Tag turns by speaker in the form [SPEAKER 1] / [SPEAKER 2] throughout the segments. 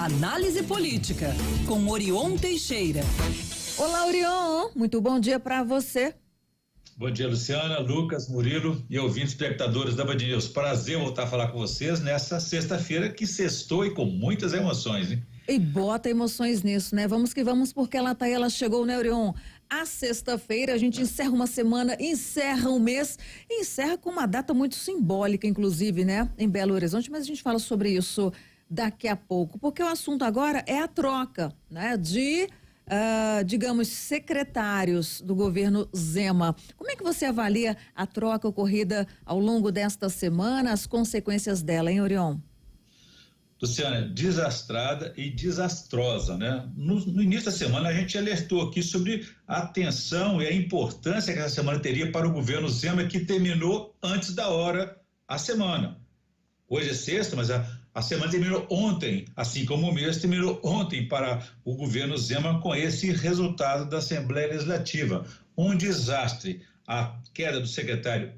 [SPEAKER 1] Análise política com Orion Teixeira.
[SPEAKER 2] Olá, Orion, muito bom dia para você.
[SPEAKER 3] Bom dia, Luciana, Lucas, Murilo e ouvintes espectadores da Band News. Prazer voltar a falar com vocês nessa sexta-feira que sextou e com muitas emoções, hein?
[SPEAKER 2] E bota emoções nisso, né? Vamos que vamos, porque ela chegou, né, Orion? A sexta-feira, a gente encerra uma semana, encerra um mês, encerra com uma data muito simbólica, inclusive, né? Em Belo Horizonte, mas a gente fala sobre isso daqui a pouco, porque o assunto agora é a troca, né? De digamos, secretários do governo Zema. Como é que você avalia a troca ocorrida ao longo desta semana, as consequências dela, hein, Orion?
[SPEAKER 3] Luciana, desastrada e desastrosa, né? No início da semana a gente alertou aqui sobre a tensão e a importância que essa semana teria para o governo Zema, que terminou antes da hora a semana. Hoje é sexta, mas a semana terminou ontem, assim como o mês terminou ontem para o governo Zema com esse resultado da Assembleia Legislativa. Um desastre, a queda do secretário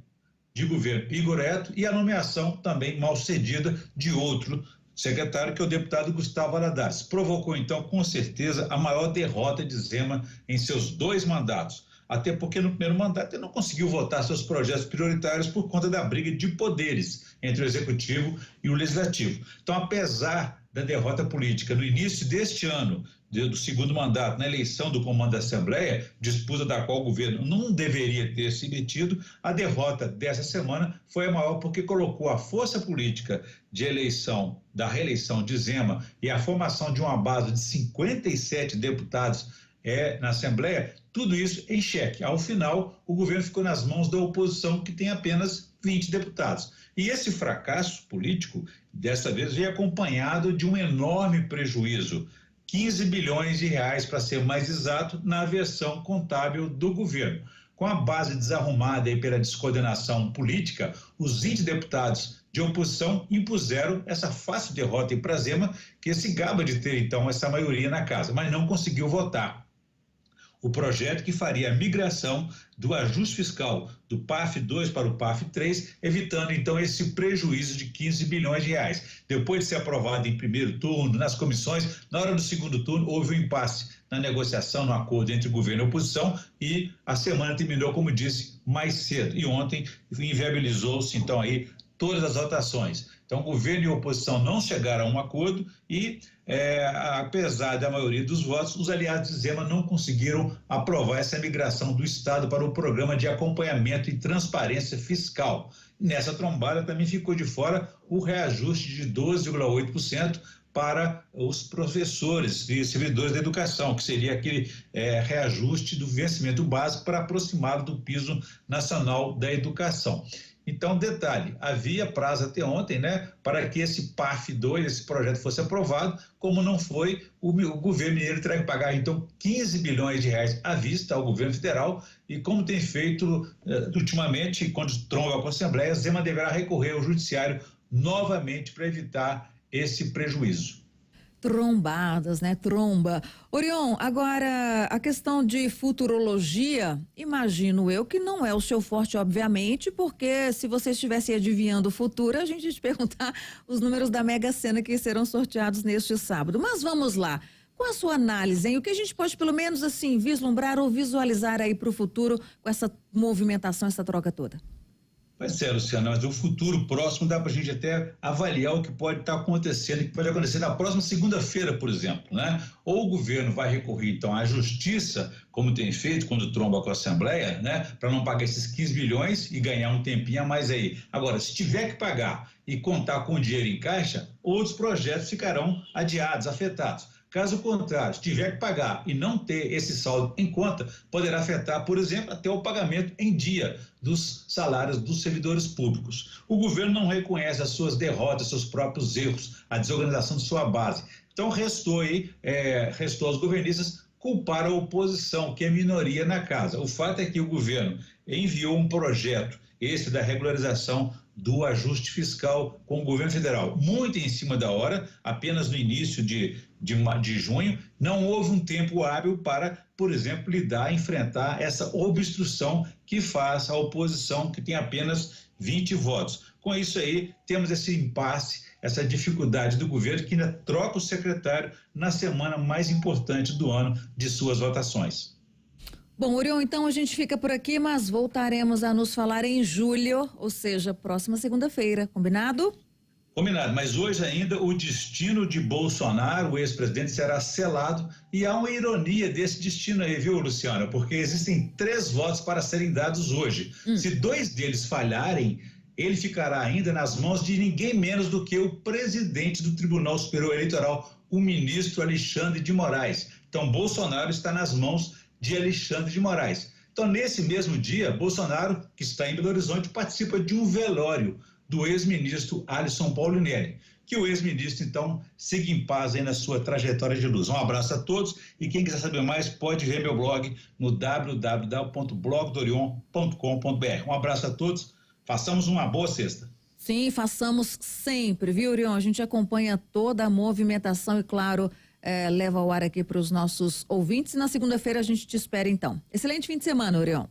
[SPEAKER 3] de governo Igor Eto e a nomeação também mal cedida de outro secretário, que é o deputado Gustavo Valadares. Provocou então com certeza a maior derrota de Zema em seus 2 mandatos. Até porque no primeiro mandato ele não conseguiu votar seus projetos prioritários por conta da briga de poderes entre o executivo e o legislativo. Então, apesar da derrota política no início deste ano, do segundo mandato, na eleição do comando da Assembleia, disputa da qual o governo não deveria ter se metido, a derrota dessa semana foi a maior porque colocou a força política de eleição, da reeleição de Zema e a formação de uma base de 57 deputados na Assembleia, tudo isso em xeque. Ao final, o governo ficou nas mãos da oposição, que tem apenas 20 deputados. E esse fracasso político, dessa vez, veio acompanhado de um enorme prejuízo, 15 bilhões de reais, para ser mais exato, na versão contábil do governo. Com a base desarrumada e pela descoordenação política, os 20 deputados de oposição impuseram essa fácil derrota para Zema, que se gaba de ter, então, essa maioria na casa, mas não conseguiu votar o projeto que faria a migração do ajuste fiscal do PAF 2 para o PAF 3, evitando então esse prejuízo de 15 bilhões de reais. Depois de ser aprovado em primeiro turno, nas comissões, na hora do segundo turno houve um impasse na negociação, no acordo entre governo e oposição, e a semana terminou, como disse, mais cedo. E ontem inviabilizou-se então aí todas as votações. Então, governo e oposição não chegaram a um acordo e, apesar da maioria dos votos, os aliados de Zema não conseguiram aprovar essa migração do Estado para o programa de acompanhamento e transparência fiscal. Nessa trombada também ficou de fora o reajuste de 12,8% para os professores e servidores da educação, que seria aquele reajuste do vencimento básico para aproximá-lo do piso nacional da educação. Então, detalhe, havia prazo até ontem, né, para que esse PAF 2, esse projeto fosse aprovado. Como não foi, o governo mineiro terá que pagar, então, 15 bilhões de reais à vista ao governo federal, e como tem feito ultimamente, quando tromba com a Assembleia, Zema deverá recorrer ao judiciário novamente para evitar esse prejuízo.
[SPEAKER 2] Trombadas, né? Tromba. Orion, agora a questão de futurologia, imagino eu que não é o seu forte, obviamente, porque se você estivesse adivinhando o futuro, a gente ia te perguntar os números da Mega Sena que serão sorteados neste sábado. Mas vamos lá. Com a sua análise, hein? O que a gente pode pelo menos assim vislumbrar ou visualizar aí para o futuro com essa movimentação, essa troca toda?
[SPEAKER 3] Pois é, Luciana, mas o futuro próximo dá para a gente até avaliar o que pode estar acontecendo, que pode acontecer na próxima segunda-feira, por exemplo, né? Ou o governo vai recorrer, então, à justiça, como tem feito quando tromba com a Assembleia, né? Para não pagar esses 15 bilhões e ganhar um tempinho a mais aí. Agora, se tiver que pagar e contar com o dinheiro em caixa, outros projetos ficarão adiados, afetados. Caso contrário, se tiver que pagar e não ter esse saldo em conta, poderá afetar, por exemplo, até o pagamento em dia dos salários dos servidores públicos. O governo não reconhece as suas derrotas, seus próprios erros, a desorganização de sua base. Então restou aos governistas culpar a oposição, que é minoria na casa. O fato é que o governo enviou um projeto, esse da regularização do ajuste fiscal com o governo federal, muito em cima da hora, apenas no início de junho. Não houve um tempo hábil para, por exemplo, enfrentar essa obstrução que faz a oposição, que tem apenas 20 votos. Com isso aí, temos esse impasse essa dificuldade do governo que ainda troca o secretário na semana mais importante do ano de suas votações.
[SPEAKER 2] Bom, Orion, então a gente fica por aqui, mas voltaremos a nos falar em julho, ou seja, próxima segunda-feira, combinado?
[SPEAKER 3] Combinado, mas hoje ainda o destino de Bolsonaro, o ex-presidente, será selado e há uma ironia desse destino aí, viu, Luciana? Porque existem 3 votos para serem dados hoje. Se 2 deles falharem, ele ficará ainda nas mãos de ninguém menos do que o presidente do Tribunal Superior Eleitoral, o ministro Alexandre de Moraes. Então, Bolsonaro está nas mãos de Alexandre de Moraes. Então, nesse mesmo dia, Bolsonaro, que está em Belo Horizonte, participa de um velório do ex-ministro Alisson Paulinelli. Que o ex-ministro, então, siga em paz aí na sua trajetória de luz. Um abraço a todos e quem quiser saber mais pode ver meu blog no www.blogdorion.com.br. Um abraço a todos, façamos uma boa sexta.
[SPEAKER 2] Sim, façamos sempre, viu, Orion? A gente acompanha toda a movimentação e, claro, leva ao ar aqui para os nossos ouvintes. E na segunda-feira a gente te espera, então. Excelente fim de semana, Orion.